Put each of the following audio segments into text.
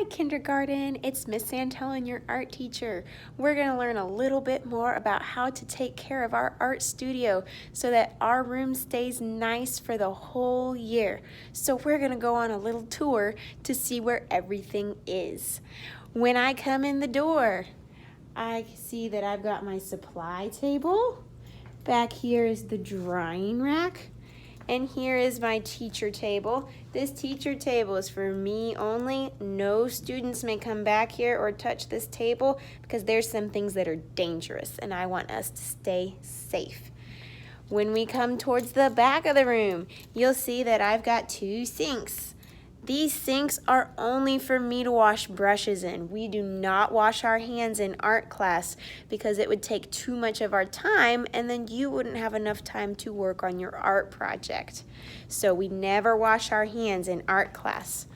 Hi kindergarten, it's Miss Santellen, your art teacher. We're going to learn a little bit more about how to take care of our art studio so that our room stays nice for the whole year. So we're going to go on a little tour to see where everything is. When I come in the door, I see that I've got my supply table. Back here is the drying rack. And here is my teacher table. This teacher table is for me only. No students may come back here or touch this table because there's some things that are dangerous and I want us to stay safe. When we come towards the back of the room, you'll see that I've got 2 sinks. These sinks are only for me to wash brushes in. We do not wash our hands in art class because it would take too much of our time and then you wouldn't have enough time to work on your art project. So we never wash our hands in art class.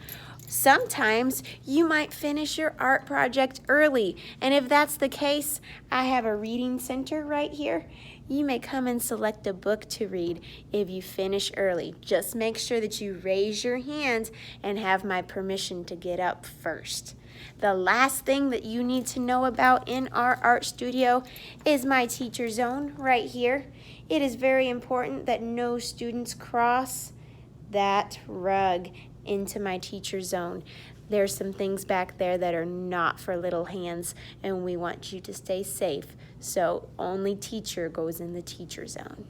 Sometimes you might finish your art project early, and if that's the case, I have a reading center right here. You may come and select a book to read if you finish early. Just make sure that you raise your hand and have my permission to get up first. The last thing that you need to know about in our art studio is my teacher zone right here. It is very important that no students cross that rug into my teacher zone. There's some things back there that are not for little hands and we want you to stay safe. So only teacher goes in the teacher zone.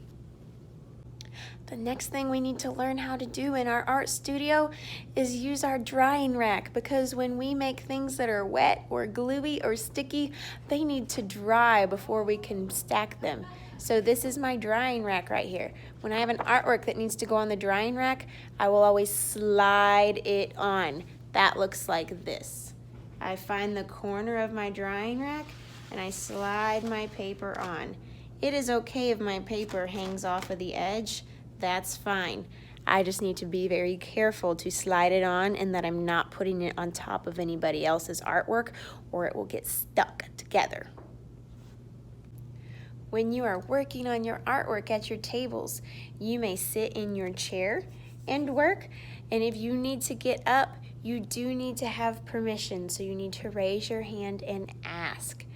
The next thing we need to learn how to do in our art studio is use our drying rack because when we make things that are wet or gluey or sticky, they need to dry before we can stack them. So this is my drying rack right here. When I have an artwork that needs to go on the drying rack, I will always slide it on. That looks like this. I find the corner of my drying rack and I slide my paper on. It is okay if my paper hangs off of the edge. That's fine. I just need to be very careful to slide it on and that I'm not putting it on top of anybody else's artwork or it will get stuck together. When you are working on your artwork at your tables, you may sit in your chair and work, and if you need to get up, you do need to have permission, so you need to raise your hand and ask.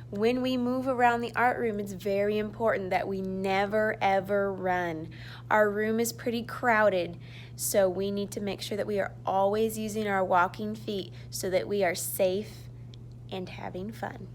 When we move around the art room, it's very important that we never ever run. Our room is pretty crowded, so we need to make sure that we are always using our walking feet so that we are safe and having fun.